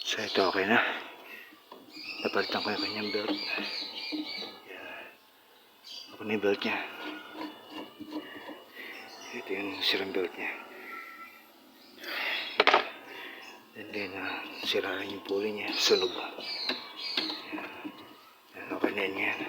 So ito okay na. Napalitan ko yung kanyang belt. Ako na yung belt niya. Ito yung sirang belt niya. And then sira rin yung pulley niya. Sunog. Okay na yan.